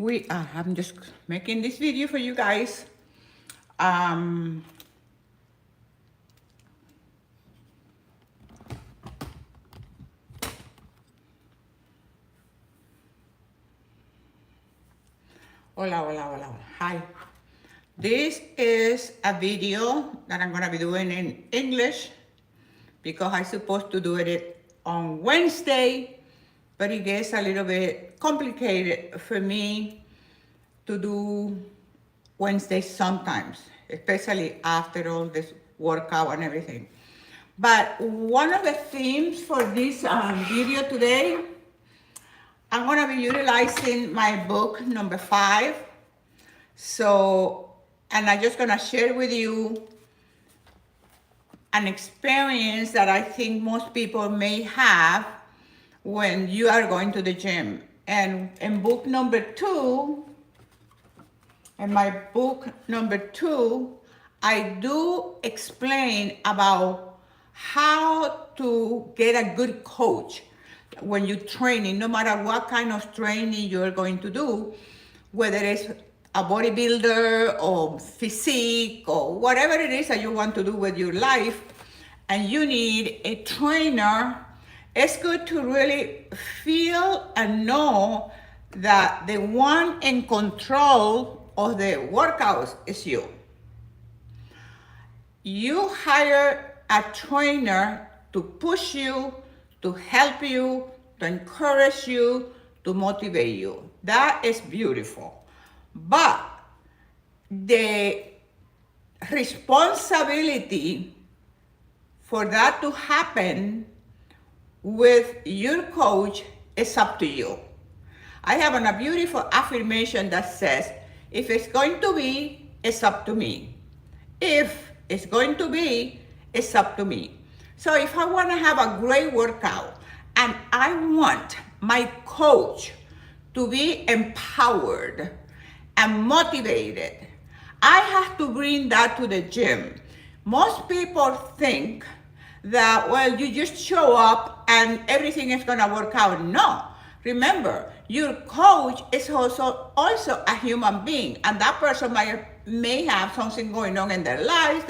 I'm just making this video for you guys. Um, Hola, hola, hola, hola. Hi. This is a video that I'm gonna be doing in English because I'm supposed to do it on Wednesday, but it gets a little bit complicated for me to do Wednesday sometimes, especially after all this workout and everything. But one of the themes for this video today, I'm gonna be utilizing my book number 5. So, and I'm just gonna share with you an experience that I think most people may have when you are going to the gym. And in book number 2, in my book number 2, I do explain about how to get a good coach when you're training, no matter what kind of training you're going to do, whether it's a bodybuilder or physique or whatever it is that you want to do with your life, and you need a trainer. It's good to really feel and know that the one in control of the workouts is you. You hire a trainer to push you, to help you, to encourage you, to motivate you. That is beautiful. But the responsibility for that to happen with your coach is up to you. I have a beautiful affirmation that says, if it's going to be, it's up to me. If it's going to be, it's up to me. So if I want to have a great workout and I want my coach to be empowered and motivated, I have to bring that to the gym. Most people think that, well, you just show up and everything is gonna work out. No. Remember, your coach is also a human being, and that person may have something going on in their lives,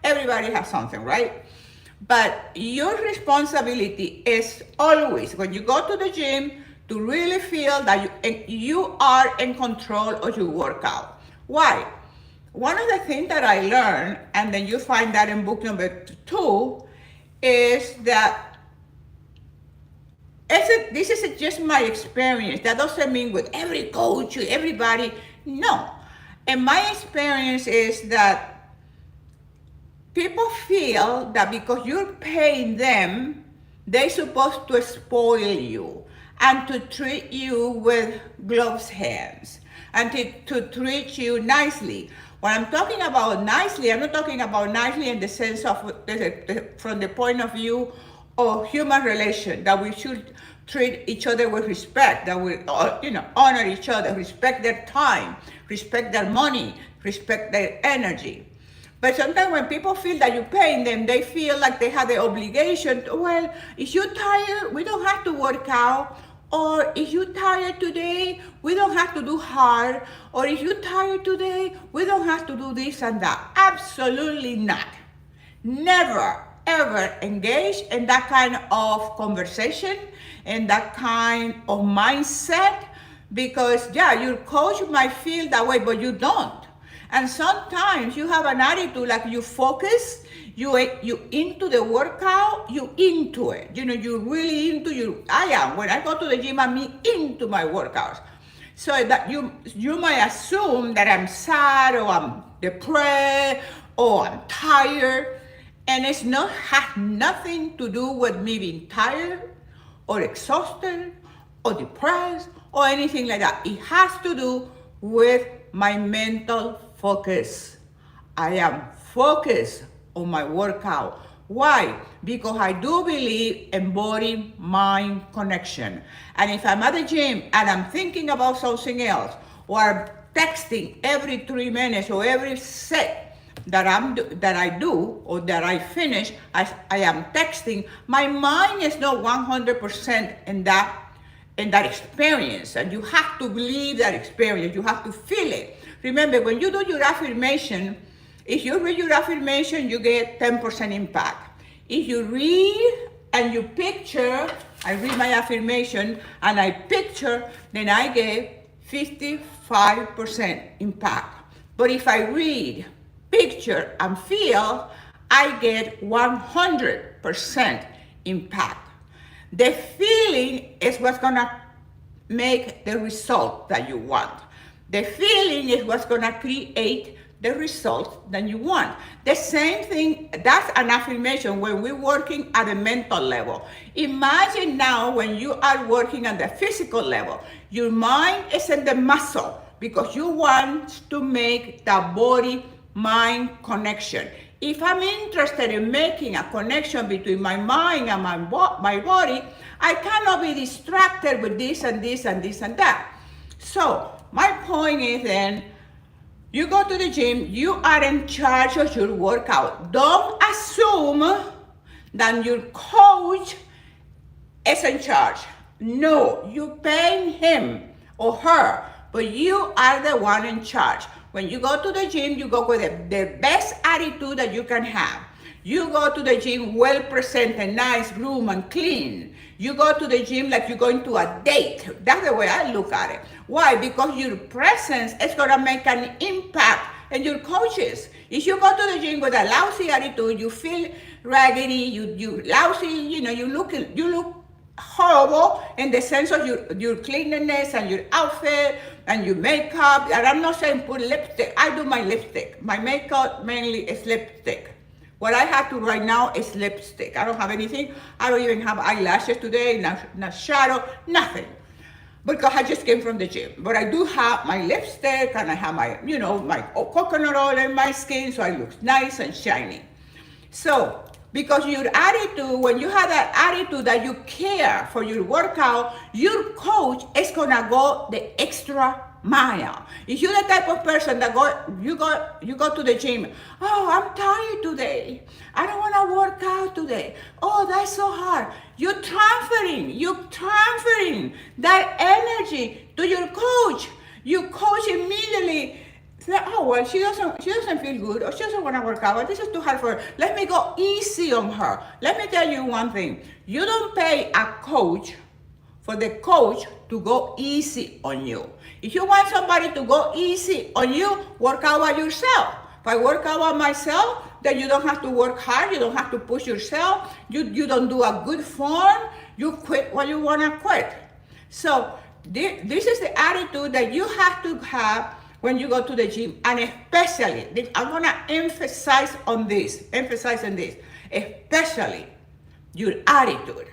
Everybody has something, right? But your responsibility is always, when you go to the gym, to really feel that you are in control of your workout. Why? One of the things that I learned, and then you find that in book number 2, is that this is just my experience. That doesn't mean with every coach, everybody. No. And my experience is that people feel that because you're paying them, they're supposed to spoil you and to treat you with gloves hands and to treat you nicely. When I'm talking about nicely, I'm not talking about nicely in the sense of from the point of view of human relation, that we should treat each other with respect, that we honor each other, respect their time, respect their money, respect their energy. But sometimes when people feel that you're paying them, they feel like they have the obligation to, well, if you're tired, we don't have to work out. Or if you're tired today, we don't have to do hard. Or if you're tired today, we don't have to do this and that. Absolutely not. Never, ever engage in that kind of conversation, in that kind of mindset, because your coach might feel that way, but you don't. And sometimes you have an attitude like you focus, you into the workout, you into it. You're really into I am. When I go to the gym, I'm into my workouts. So that you might assume that I'm sad or I'm depressed or I'm tired. And has nothing to do with me being tired or exhausted or depressed or anything like that. It has to do with my mental focus. I am focused on my workout. Why? Because I do believe in body-mind connection. And if I'm at the gym and I'm thinking about something else, or I'm texting every 3 minutes or every set that I do or that I finish, I am texting, my mind is not 100% in that in that experience, and you have to believe that experience. You have to feel it. Remember, when you do your affirmation, if you read your affirmation, you get 10% impact. If you read and you picture, I read my affirmation and I picture, then I get 55% impact. But if I read, picture, and feel, I get 100% impact. The feeling is what's gonna make the result that you want. The feeling is what's gonna create the result that you want. The same thing, that's an affirmation when we're working at a mental level. Imagine now when you are working at the physical level, your mind is in the muscle because you want to make the body-mind connection. If I'm interested in making a connection between my mind and my body, I cannot be distracted with this and this and this and that. So my point is then, you go to the gym, you are in charge of your workout. Don't assume that your coach is in charge. No, you pay him or her, but you are the one in charge. When you go to the gym, you go with the best attitude that you can have. You go to the gym well presented, nice, room, and clean. You go to the gym like you're going to a date. That's the way I look at it. Why? Because your presence is going to make an impact in your coaches. If you go to the gym with a lousy attitude, you feel raggedy, you lousy, you look horrible in the sense of your cleanliness and your outfit and your makeup. And I'm not saying put lipstick. I do my lipstick. My makeup mainly is lipstick. What I have to right now is lipstick. I don't have anything. I don't even have eyelashes today, not shadow, nothing. Because I just came from the gym. But I do have my lipstick and I have my, my coconut oil in my skin so I look nice and shiny. So, because your attitude, when you have that attitude that you care for your workout, your coach is gonna go the extra mile. If you're the type of person that you go to the gym, oh, I'm tired today. I don't wanna work out today. Oh, that's so hard. You're transferring that energy to your coach. Your coach immediately say, oh, well, she doesn't feel good, or she doesn't want to work out, this is too hard for her. Let me go easy on her. Let me tell you one thing. You don't pay a coach for the coach to go easy on you. If you want somebody to go easy on you, work out by yourself. If I work out by myself, then you don't have to work hard, you don't have to push yourself, you don't do a good form, you quit what you want to quit. So this is the attitude that you have to have when you go to the gym, and especially, I want to emphasize on this, especially your attitude.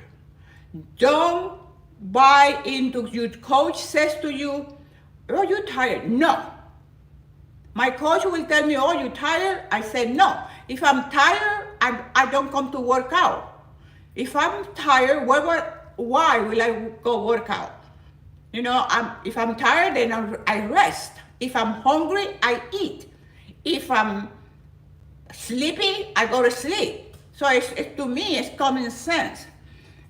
Don't buy into your coach says to you, oh, you're tired. No. My coach will tell me, oh, you're tired? I said, no. If I'm tired, I don't come to work out. If I'm tired, why will I go work out? If I'm tired, then I rest. If I'm hungry, I eat. If I'm sleepy, I go to sleep. So to me, it's common sense.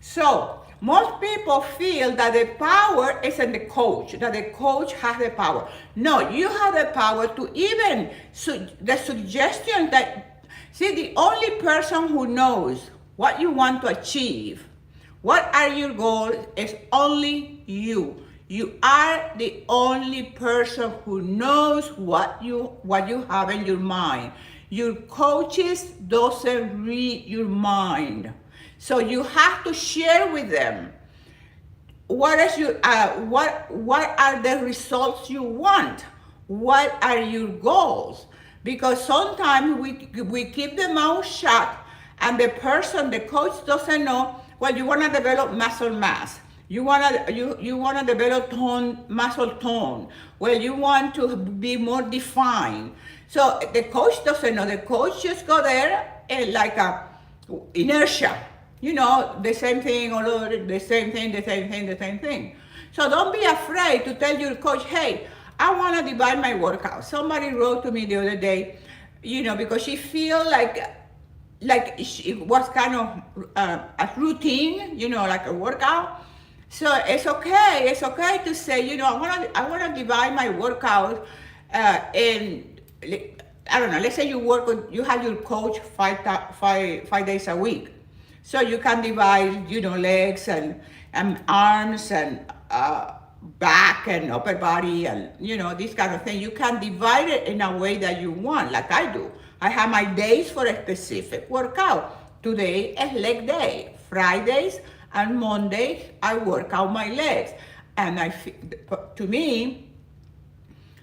So most people feel that the power is in the coach, that the coach has the power. No, you have the power to even, the suggestion that, see, the only person who knows what you want to achieve, what are your goals, is only you. You are the only person who knows what you have in your mind. Your coaches doesn't read your mind. So you have to share with them what is your what are the results you want? What are your goals? Because sometimes we keep the mouth shut and the coach doesn't know, well, you want to develop muscle mass. You wanna develop muscle tone. Well, you want to be more defined. So the coach doesn't know. The coach just go there and like a inertia. The same thing, or the same thing. So don't be afraid to tell your coach, hey, I want to divide my workout. Somebody wrote to me the other day, because she feel like it was kind of a routine, like a workout. So it's okay. It's okay to say, I wanna divide my workout in. I don't know. Let's say you have your coach 5 days a week, so you can divide, legs and arms and back and upper body and this kind of thing. You can divide it in a way that you want, like I do. I have my days for a specific workout. Today is leg day. Fridays and Mondays I work out my legs, and to me,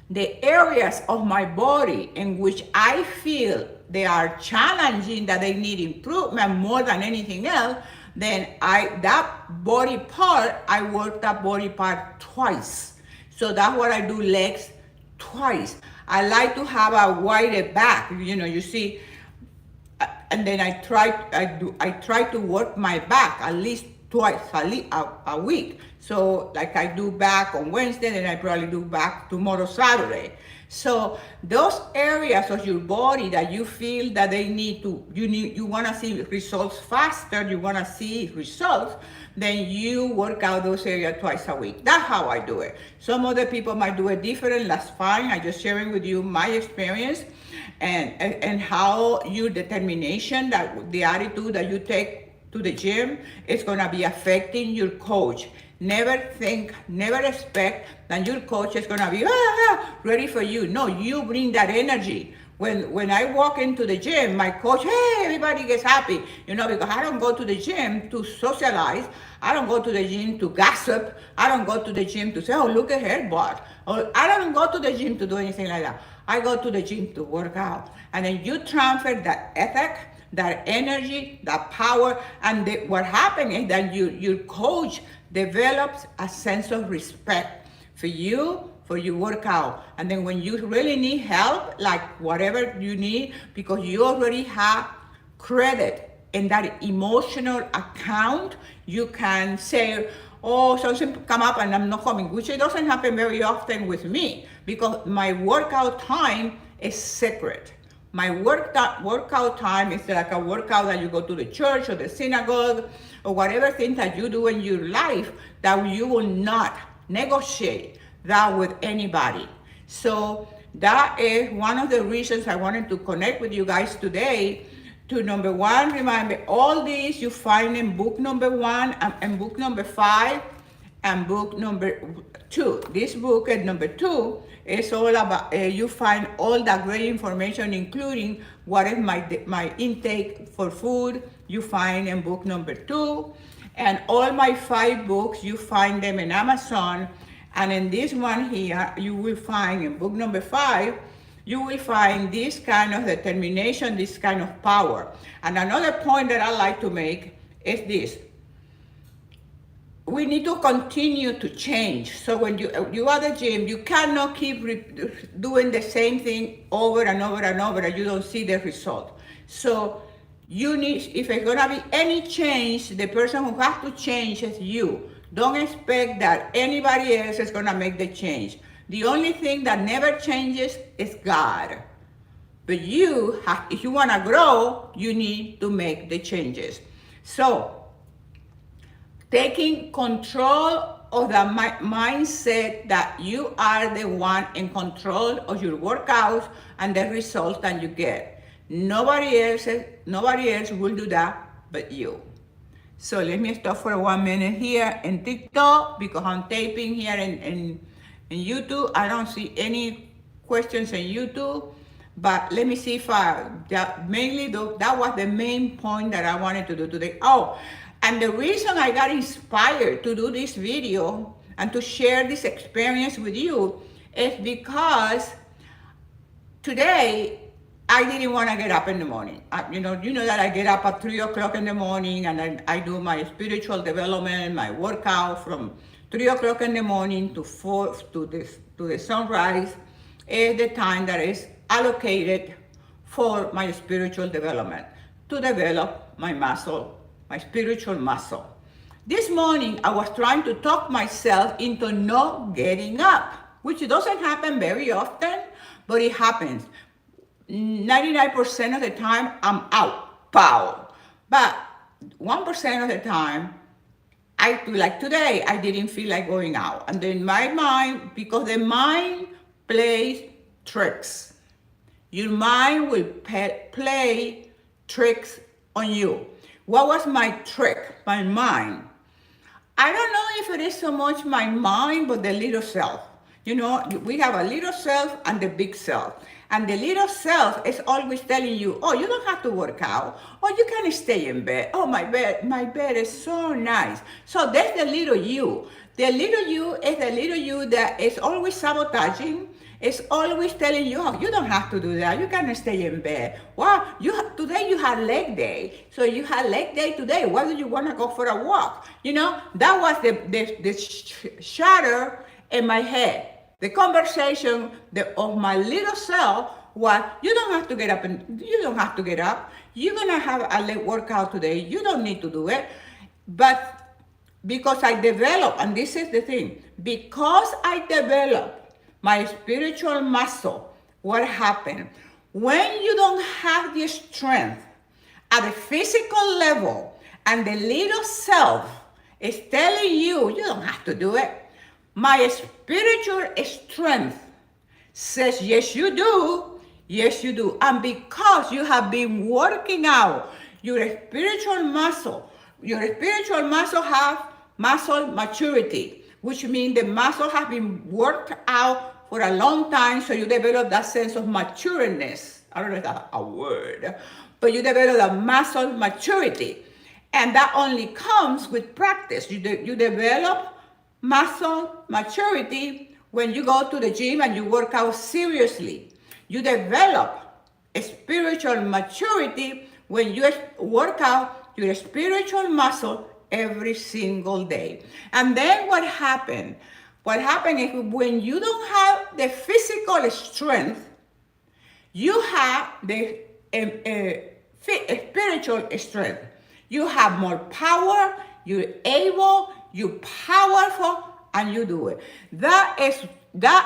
the areas of my body in which I feel they are challenging, that they need improvement more than anything else, then that body part, I work that body part twice. So that's what I do, legs twice. I like to have a wider back. You see, and then I try to work my back at least twice a week. So like I do back on Wednesday, then I probably do back tomorrow, Saturday. So those areas of your body that you feel that you want to see results faster, you want to see results, then you work out those areas twice a week. That's how I do it. Some other people might do it different. That's fine. I just sharing with you my experience and how your determination, that the attitude that you take to the gym is going to be affecting your coach. Never expect that your coach is going to be ready for you. No, you bring that energy. When I walk into the gym, my coach, hey, everybody gets happy, because I don't go to the gym to socialize. I don't go to the gym to gossip. I don't go to the gym to say, oh, look at her butt. Or I don't go to the gym to do anything like that. I go to the gym to work out. And then you transfer that ethic, that energy, that power, and what happens is that your coach develops a sense of respect for you, for your workout. And then when you really need help, like whatever you need, because you already have credit in that emotional account, you can say, oh, something come up and I'm not coming, which it doesn't happen very often with me, because my workout time is sacred. My workout time is like a workout that you go to the church or the synagogue or whatever thing that you do in your life, that you will not negotiate that with anybody. So that is one of the reasons I wanted to connect with you guys today. To number one, remember all these you find in book number 1 and book number 5 and book number 2. This book at number 2 is all about, you find all that great information, including what is my intake for food, you find in book number 2. And all my 5 books, you find them in Amazon. And in this one here, you will find in book number 5, you will find this kind of determination, this kind of power. And another point that I like to make is this. We need to continue to change. So when you are at the gym, you cannot keep doing the same thing over and over and over and you don't see the result. So you need, if there's gonna be any change, the person who has to change is you. Don't expect that anybody else is gonna make the change. The only thing that never changes is God. But if you wanna grow, you need to make the changes. So, taking control of the mindset that you are the one in control of your workouts and the results that you get. Nobody else will do that but you. So let me stop for 1 minute here in TikTok because I'm taping here in YouTube. I don't see any questions in YouTube, but let me see if that was the main point that I wanted to do today. Oh, and the reason I got inspired to do this video and to share this experience with you is because today I didn't want to get up in the morning. You know that I get up at 3 o'clock in the morning and then I do my spiritual development, my workout from 3 o'clock in the morning to the sunrise is the time that is allocated for my spiritual development, to develop my muscle, my spiritual muscle. This morning, I was trying to talk myself into not getting up, which doesn't happen very often, but it happens. 99% of the time, I'm out, pow. But 1% of the time, like today, I didn't feel like going out. And then my mind, because the mind plays tricks. Your mind will play tricks on you. What was my trick? My mind. I don't know if it is so much my mind, but the little self. You know, we have a little self and the big self. And the little self is always telling you, oh, you don't have to work out. Oh, you can stay in bed. Oh, my bed is so nice. So that's the little you. The little you is the little you that is always sabotaging. It's always telling you, oh, you don't have to do that. You can stay in bed. Well, today you had leg day. So you had leg day today. Why do you want to go for a walk? You know, that was the shatter in my head. The conversation of my little self was, you don't have to get up and you don't have to get up. You're going to have a leg workout today. You don't need to do it. But because I developed, and this is the thing, because I developed my spiritual muscle, what happened? When you don't have the strength at the physical level and the little self is telling you, you don't have to do it. My spiritual strength says, yes, you do. Yes, you do. And because you have been working out your spiritual muscle have muscle maturity, which means the muscle has been worked out for a long time, so you develop that sense of matureness. I don't know if that's a word, but you develop that muscle maturity. And that only comes with practice. You develop muscle maturity when you go to the gym and you work out seriously. You develop a spiritual maturity when you work out your spiritual muscle every single day. And then what happened? What happened is when you don't have the physical strength, you have the spiritual strength. You have more power, you're able, you're powerful, and you do it. That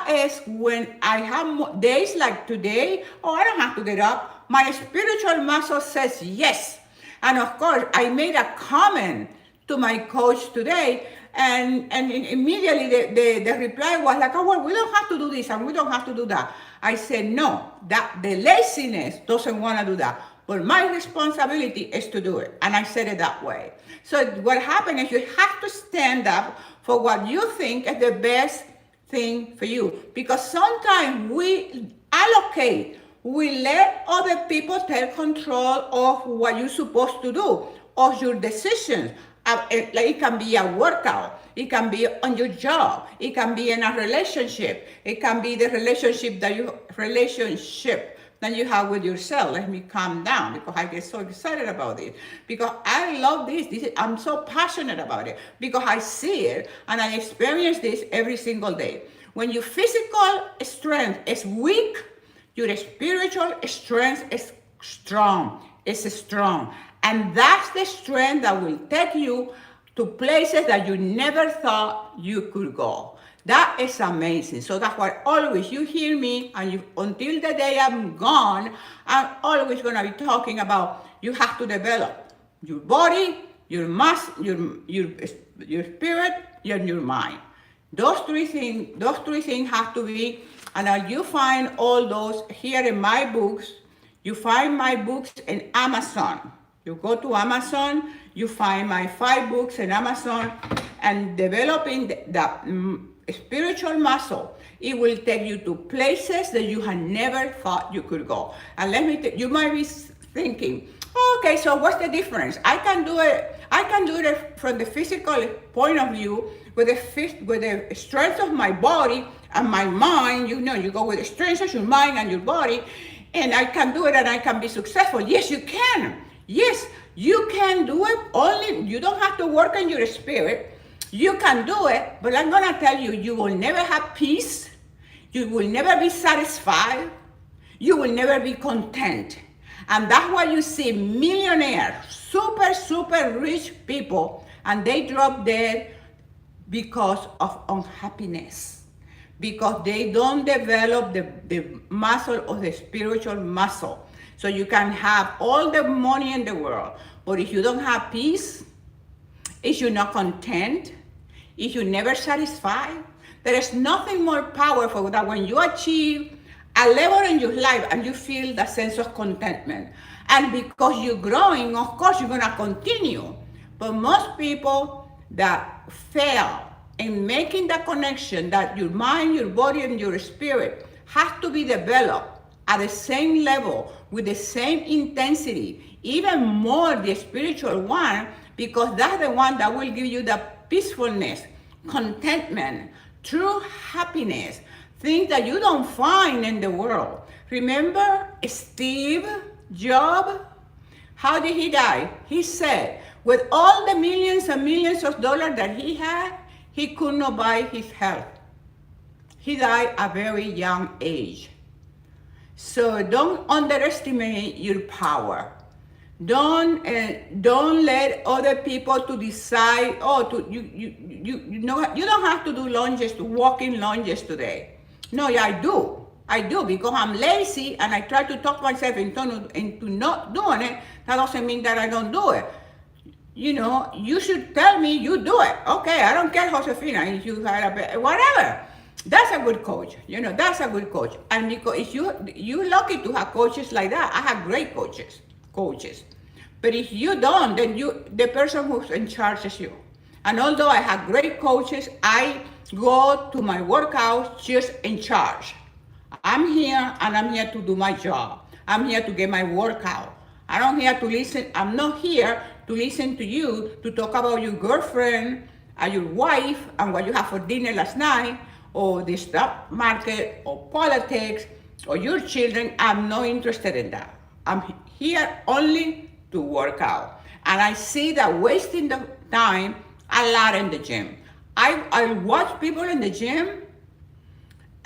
is when I have days like today, oh, I don't have to get up. My spiritual muscle says yes. And of course, I made a comment to my coach today, and immediately the reply was like, oh, well, we don't have to do this and we don't have to do that. I said, no, that the laziness doesn't want to do that. But my responsibility is to do it. And I said it that way. So what happened is you have to stand up for what you think is the best thing for you. Because sometimes we let other people take control of what you're supposed to do, of your decisions. Like it can be a workout. It can be on your job. It can be in a relationship. It can be the relationship that you have with yourself. Let me calm down because I get so excited about it. Because I love this. I'm so passionate about it because I see it and I experience this every single day. When your physical strength is weak, your spiritual strength is strong. It's strong. And that's the strength that will take you to places that you never thought you could go. That is amazing. So that's why always you hear me, and until the day I'm gone, I'm always going to be talking about you have to develop your body, your spirit, and your mind. Those three things have to be, and you find all those here in my books. You find my books in Amazon. You go to Amazon, you find my 5 books in Amazon, and developing the spiritual muscle, it will take you to places that you had never thought you could go. And let me you might be thinking, okay, so what's the difference? I can do it from the physical point of view with the strength of my body and my mind. You know, you go with the strength of your mind and your body, and I can do it and I can be successful. Yes, you can. Yes, you can do it. Only you don't have to work on your spirit. You can do it, but I'm going to tell you, you will never have peace. You will never be satisfied. You will never be content. And that's why you see millionaires, super rich people, and they drop dead because of unhappiness. Because they don't develop the muscle of the spiritual muscle. So you can have all the money in the world, but if you don't have peace, if you're not content, if you're never satisfied, there is nothing more powerful than when you achieve a level in your life and you feel that sense of contentment. And because you're growing, of course, you're going to continue. But most people that fail in making that connection that your mind, your body, and your spirit have to be developed at the same level, with the same intensity, even more the spiritual one, because that's the one that will give you the peacefulness, contentment, true happiness, things that you don't find in the world. Remember Steve Jobs? How did he die? He said, with all the millions and millions of dollars that he had, he could not buy his health. He died at a very young age. So don't underestimate your power. Don't let other people to decide. You know, you don't have to do lunges, walking lunges today. No, yeah, I do because I'm lazy and I try to talk myself into not doing it. That doesn't mean that I don't do it. You know, you should tell me you do it. Okay, I don't care, Josefina, if you had a whatever. That's a good coach. You know, that's a good coach. And because if you're lucky to have coaches like that. I have great coaches. But if you don't, then the person who's in charge is you. And although I have great coaches, I go to my workouts just in charge. I'm here and I'm here to do my job. I'm here to get my workout. I'm not here to listen to you to talk about your girlfriend and your wife and what you have for dinner last night, or the stock market, or politics, or your children. I'm not interested in that. I'm here only to work out. And I see that wasting the time a lot in the gym. I watch people in the gym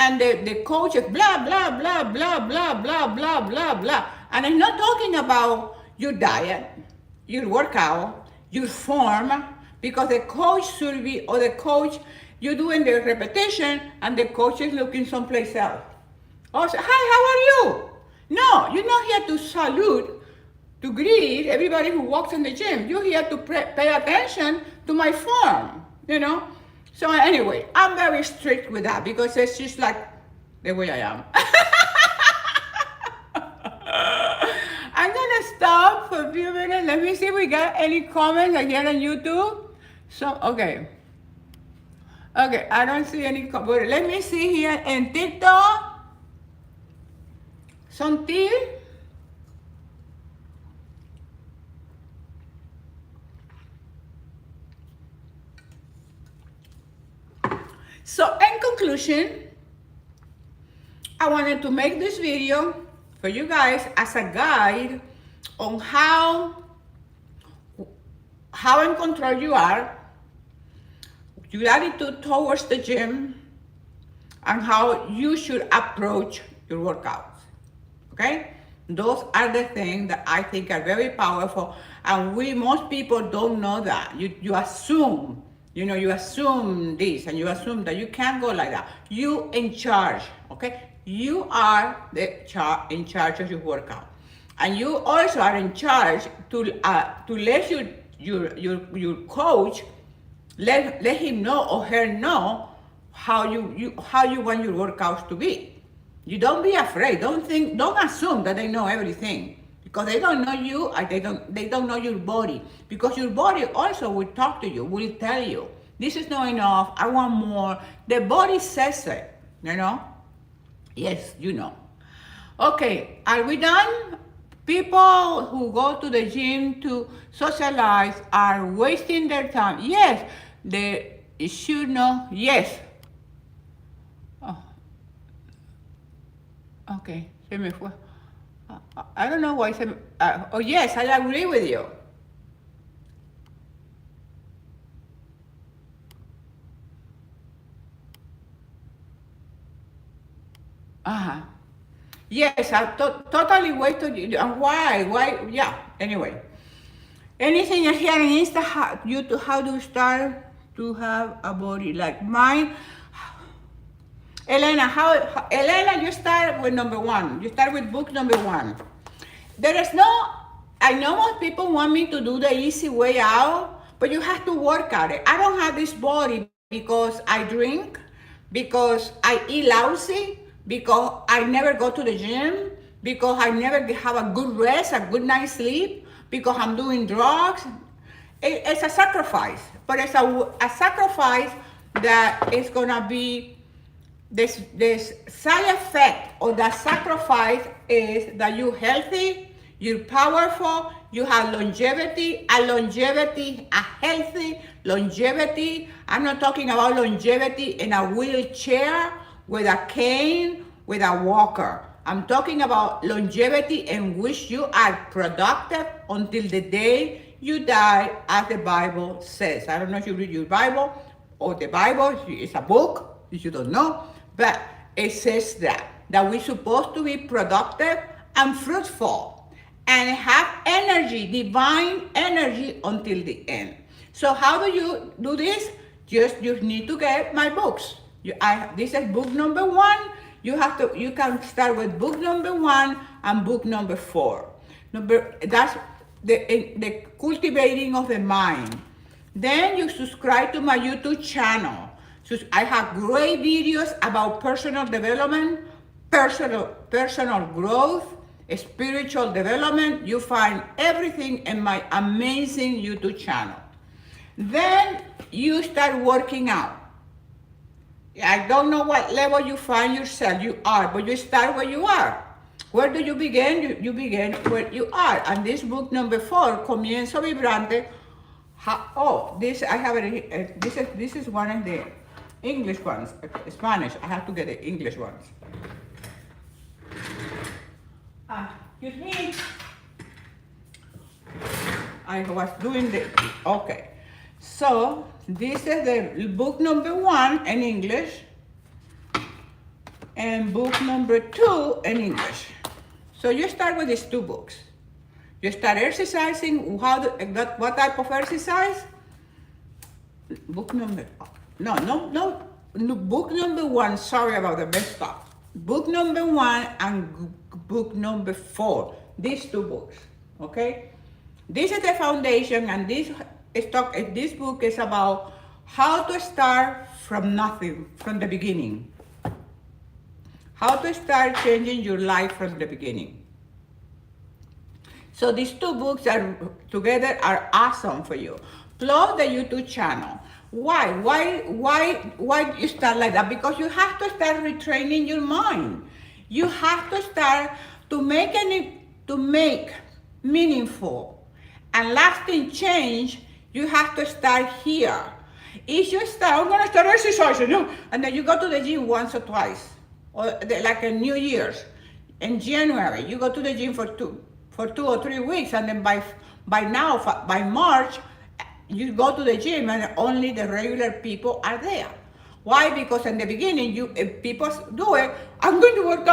and the coach is blah, blah, blah, blah, blah, blah, blah, blah, blah. And I'm not talking about your diet, your workout, your form, because the coach should be, or the coach, you're doing the repetition and the coach is looking someplace else. Oh, so, hi, how are you? No, you're not here to salute, to greet everybody who walks in the gym. You're here to pay attention to my form, you know? So anyway, I'm very strict with that because it's just like the way I am. I'm gonna stop for a few minutes. Let me see if we got any comments here on YouTube. So, okay, I don't see any comments. Let me see here in TikTok. Something. So in conclusion, I wanted to make this video for you guys as a guide on how in control you are, your attitude towards the gym, and how you should approach your workouts. Okay? Those are the things that I think are very powerful, and most people don't know that. You assume, you assume this, and you assume that you can't go like that. You in charge, okay? You are in charge of your workout, and you also are in charge to let your coach let him know or her know how you want your workouts to be. You don't be afraid. Don't assume that they know everything, because they don't know you, and they don't know your body, because your body also will talk to you, will tell you this is not enough, I want more. The body says it, Yes, Okay, are we done? People who go to the gym to socialize are wasting their time. Yes, they should know. Yes. Oh. Okay, se me fue. I don't know why se me... oh, yes, I agree with you. Uh-huh. Yes, I totally wasted you. And why? Yeah, anyway. Anything here in Insta, how do you start to have a body like mine? Elena, you start with number 1. You start with book number 1. I know most people want me to do the easy way out, but you have to work at it. I don't have this body because I drink, because I eat lousy, because I never go to the gym, because I never have a good rest, a good night's sleep, because I'm doing drugs. It's a sacrifice, but it's a sacrifice that is gonna be this side effect of that sacrifice is that you're healthy, you're powerful, you have longevity, a healthy longevity. I'm not talking about longevity in a wheelchair, with a cane, with a walker. I'm talking about longevity in which you are productive until the day you die, as the Bible says. I don't know if you read your Bible, or the Bible is a book, if you don't know, but it says that we're supposed to be productive and fruitful and have energy, divine energy, until the end. So how do you do this? You need to get my books. This is book number 1. You can start with book number 1 and book number 4. That's the cultivating of the mind. Then you subscribe to my YouTube channel. So I have great videos about personal development, personal growth, spiritual development. You find everything in my amazing YouTube channel. Then you start working out. I don't know what level you find yourself you are, but you start where you are. Where do you begin? You begin where you are. And this book number 4, Comienzo Vibrante. This I have it. This is one of the English ones. Spanish. I have to get the English ones. Excuse me. I was doing the okay. So this is the book number 1 in English, and book number 2 in English. So you start with these 2 books. You start exercising. What type of exercise? Book number book number 1. Sorry about the messed up. Book number 1 and book number 4. These 2 books. Okay. This is the foundation, and this book is about how to start from nothing, from the beginning. How to start changing your life from the beginning. So these 2 books are together are awesome for you. Plus the YouTube channel. Why you start like that? Because you have to start retraining your mind. You have to start to make meaningful and lasting change. You have to start here. If you start, I'm gonna start exercising, and then you go to the gym once or twice, or like in New Year's, in January, you go to the gym for 2 or 3 weeks, and then by March, you go to the gym and only the regular people are there. Why? Because in the beginning, if people do it, I'm going to work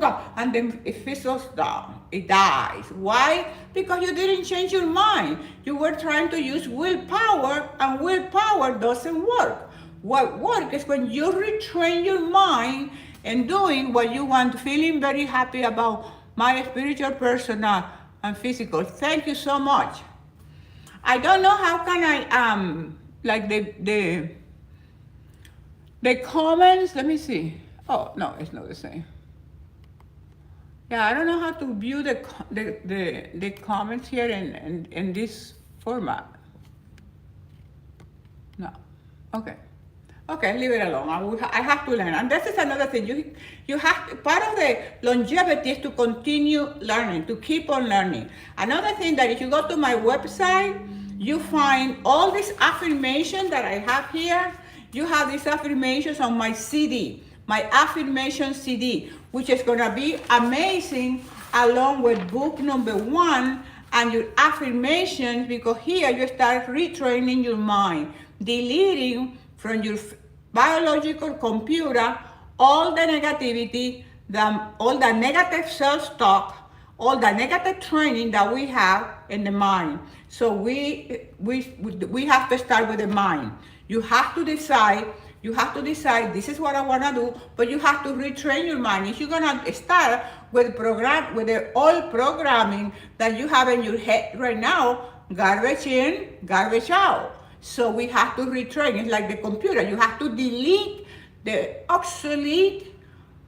out, and then it fizzles down, it dies. Why? Because you didn't change your mind. You were trying to use willpower, and willpower doesn't work. What works is when you retrain your mind and doing what you want, feeling very happy about my spiritual, personal, and physical. Thank you so much. I don't know how can I like the comments. Let me see. Oh no, it's not the same. Yeah, I don't know how to view the comments here in this format. No. Okay, leave it alone. I have to learn. And this is another thing. You have part of the longevity is to continue learning, to keep on learning. Another thing that if you go to my website, you find all these affirmations that I have here. You have these affirmations on my CD, my affirmation CD, which is gonna be amazing along with book number 1 and your affirmations, because here you start retraining your mind, deleting from your biological computer all the negativity, all the negative self-talk, all the negative training that we have in the mind. So we have to start with the mind. You have to decide, this is what I want to do, but you have to retrain your mind. If you're going to start with the old programming that you have in your head right now, garbage in, garbage out. So we have to retrain. It's like the computer. You have to delete the obsolete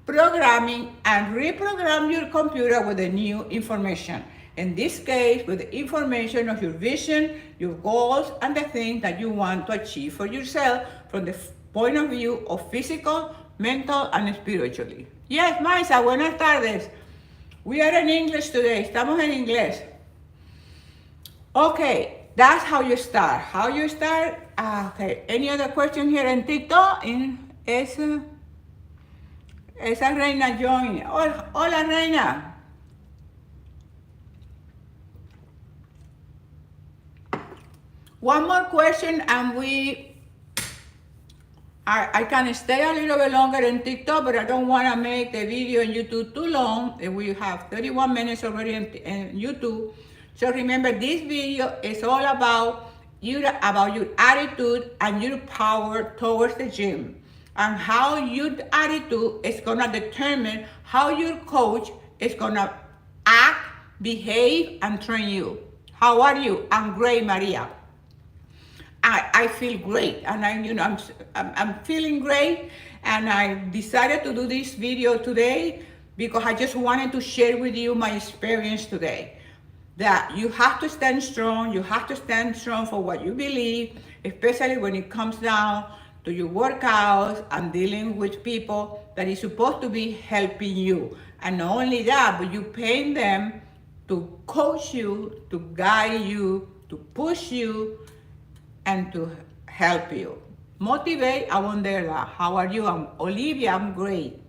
programming and reprogram your computer with the new information. In this case, with the information of your vision, your goals, and the things that you want to achieve for yourself from the point of view of physical, mental, and spiritually. Yes, Maisa, buenas tardes. We are in English today. Estamos en inglés. Okay, that's how you start. How you start? Okay. Any other question here in TikTok? Esa Reina join. Hola, Reina. One more question and I can stay a little bit longer in TikTok, but I don't want to make the video on YouTube too long. We have 31 minutes already in YouTube. So remember, this video is all about your attitude and your power towards the gym, and how your attitude is gonna determine how your coach is gonna act, behave, and train you. How are you? I'm great, Maria. I feel great, and I'm feeling great, and I decided to do this video today because I just wanted to share with you my experience today. That you have to stand strong. You have to stand strong for what you believe, especially when it comes down to your workouts and dealing with people that is supposed to be helping you. And not only that, but you paying them to coach you, to guide you, to push you, and to help you. Motivate, I won't dare that. How are you? I'm Olivia, I'm great.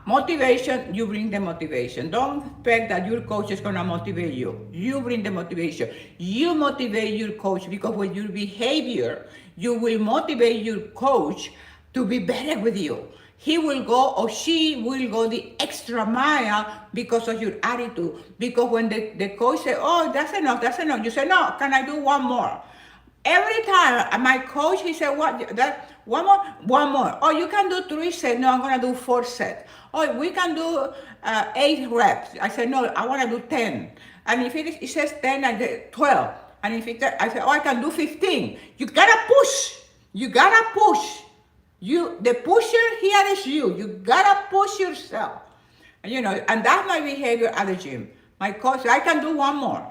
Motivation, you bring the motivation. Don't expect that your coach is gonna motivate you. You bring the motivation. You motivate your coach, because with your behavior, you will motivate your coach to be better with you. He will go, or she will go the extra mile because of your attitude. Because when the coach says, oh, that's enough, you say, no, can I do one more? Every time my coach, he said, one more. Oh, you can do 3 sets. No, I'm gonna do 4 sets. Oh, we can do 8 reps. I said, no, I wanna do 10. And if it says 10, I do 12. And if I said, oh, I can do 15. You gotta push. The pusher here is you. You gotta push yourself. And that's my behavior at the gym. My coach, I can do one more.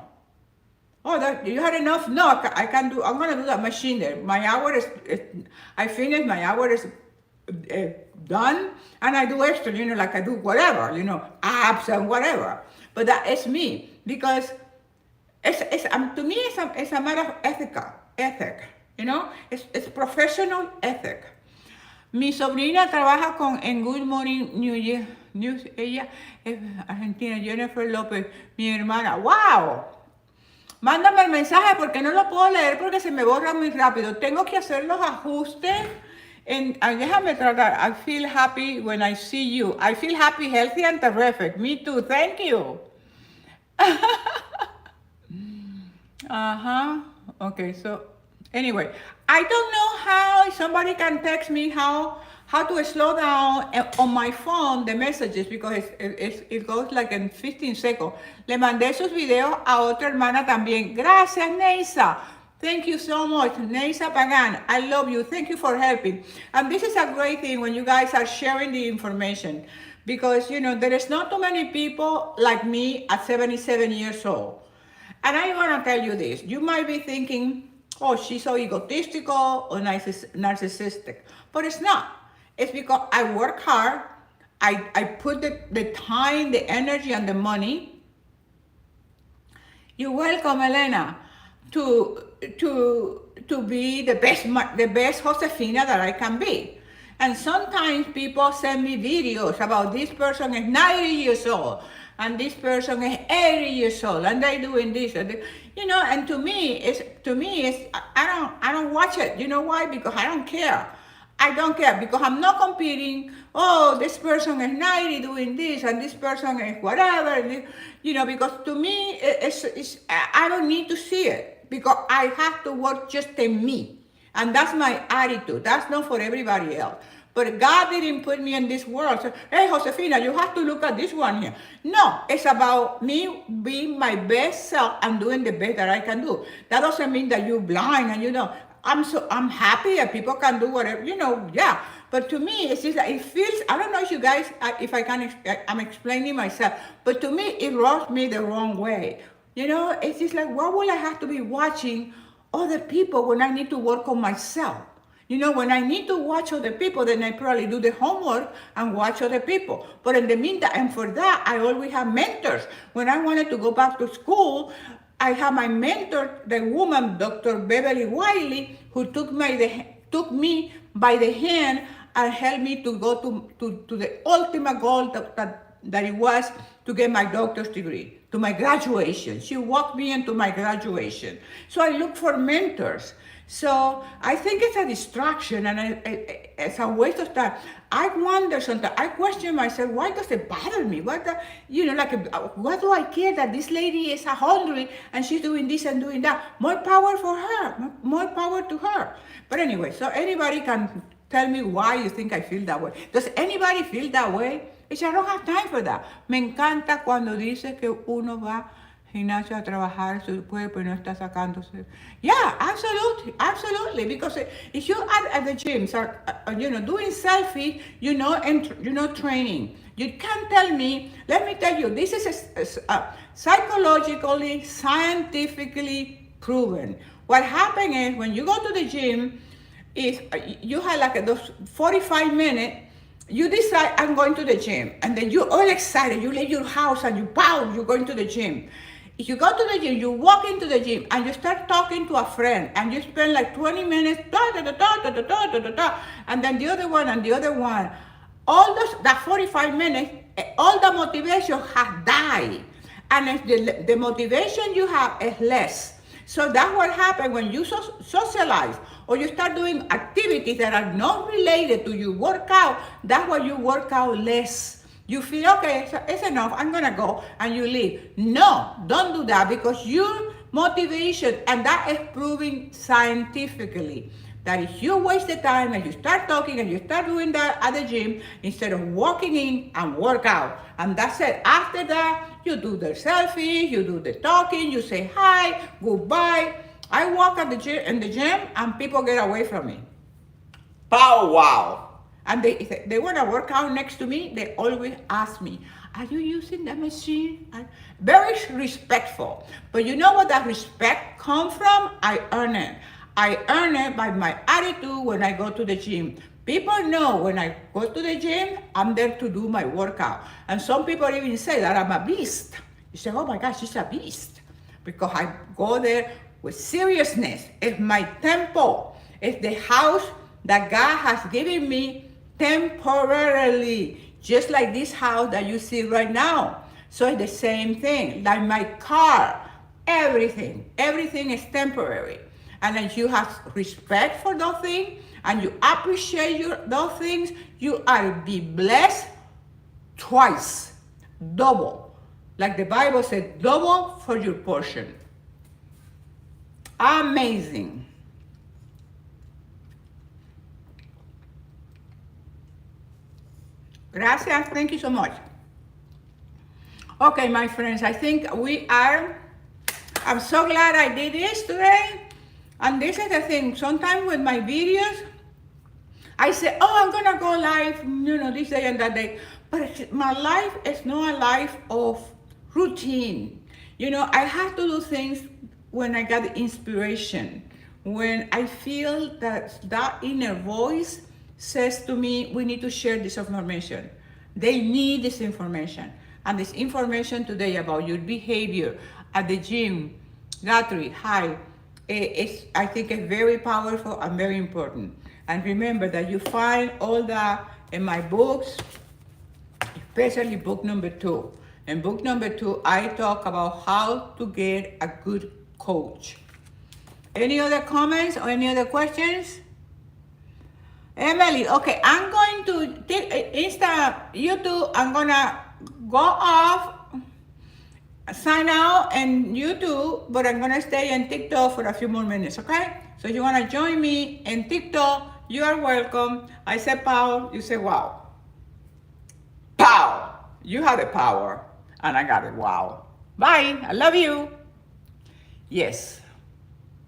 Oh, you had enough? No, I can do. I'm gonna do that machine there. My hour I finished. My hour is done, and I do extra. Like I do whatever. Abs and whatever. But that is me, because to me it's a matter of ethic. It's professional ethic. Mi sobrina trabaja en Good Morning News. Ella es argentina. Jennifer López, mi hermana. ¡Wow! Mándame el mensaje porque no lo puedo leer porque se me borra muy rápido. Tengo que hacer los ajustes. Déjame tratar. I feel happy when I see you. I feel happy, healthy, and terrific. Me too. Thank you. Okay, so anyway, I don't know how somebody can text me how to slow down on my phone the messages, because it goes like in 15 seconds. Le mandé sus videos a otra hermana también. Gracias, Neisa. Thank you so much, Neisa Pagan. I love you. Thank you for helping. And this is a great thing when you guys are sharing the information, because there is not too many people like me at 77 years old. And I want to tell you this. You might be thinking, oh, she's so egotistical or narcissistic. But it's not. It's because I work hard. I put the time, the energy, and the money. You're welcome, Elena, to be the best Josefina that I can be. And sometimes people send me videos about this person is 90 years old, and this person is 80 years old, and they're doing this, and to me, I don't watch it. You know why? Because I don't care. Because I'm not competing. Oh, this person is 90 doing this, and this person is whatever. Because to me, I don't need to see it, because I have to work just in me. And that's my attitude. That's not for everybody else. But God didn't put me in this world. So, hey, Josefina, you have to look at this one here. No, it's about me being my best self and doing the best that I can do. That doesn't mean that you're blind and I'm happy that people can do whatever, yeah. But to me, it's just it feels. I don't know if you guys, if I can, I'm explaining myself. But to me, it rubs me the wrong way. It's just like, why would I have to be watching other people when I need to work on myself? When I need to watch other people, then I probably do the homework and watch other people. But in the meantime, and for that, I always have mentors. When I wanted to go back to school, I have my mentor, the woman, Dr. Beverly Wiley, who took me by the hand and helped me to go to the ultimate goal that it was to get my doctor's degree, to my graduation. She walked me into my graduation. So I look for mentors. So I think it's a distraction and it's a waste of time. I wonder sometimes, I question myself, why does it bother me? What do I care that this lady is 100 and she's doing this and doing that? More power for her, more power to her. But anyway, so anybody can tell me why you think I feel that way. Does anybody feel that way? I don't have time for that. Me encanta cuando dice que uno va gimnasio a trabajar su cuerpo y no está sacándose. Yeah, absolutely. Because if you are at the gym, doing selfie, and training, you can't tell me. Let me tell you, this is psychologically, scientifically proven. What happens is when you go to the gym, is you have like those 45 minutes. You decide, I'm going to the gym, and then you're all excited. You leave your house and you're going to the gym. If you go to the gym, you walk into the gym and you start talking to a friend and you spend like 20 minutes, and then the other one and the other one. That 45 minutes, all the motivation has died. And the motivation you have is less. So that's what happens when you socialize or you start doing activities that are not related to your workout. That's why you work out less. You feel, okay, it's enough, I'm gonna go, and you leave. No, don't do that, because your motivation, and that is proving scientifically, that if you waste the time and you start talking and you start doing that at the gym, instead of walking in and work out, and that's it. After that, you do the selfie, you do the talking, you say hi, goodbye. I walk in the gym and people get away from me. Pow wow. And they want to work out next to me, they always ask me, are you using that machine? Very respectful. But you know what that respect comes from? I earn it. I earn it by my attitude when I go to the gym. People know when I go to the gym, I'm there to do my workout. And some people even say that I'm a beast. You say, oh my gosh, she's a beast. Because I go there with seriousness. It's my temple. It's the house that God has given me temporarily, just like this house that you see right now. So it's the same thing, like my car, everything is temporary. And then you have respect for those things, and you appreciate those things, you are be blessed twice, double. Like the Bible said, double for your portion. Amazing. Gracias, thank you so much. Okay, my friends, I think I'm so glad I did this today. And this is the thing, sometimes with my videos, I say, oh, I'm gonna go live, this day and that day. But my life is not a life of routine. I have to do things when I got the inspiration, when I feel that inner voice says to me, we need to share this information. They need this information. And this information today about your behavior at the gym, Guthrie, hi, I think it's very powerful and very important. And remember that you find all that in my books, especially book number 2. In book number 2, I talk about how to get a good coach. Any other comments or any other questions? Emily, okay, I'm going to YouTube, I'm gonna go off, sign out in YouTube, but I'm gonna stay in TikTok for a few more minutes, okay? So if you wanna join me in TikTok, You are welcome. I say pow, you say wow. Pow! You have the power, and I got it. Wow. Bye. I love you. Yes.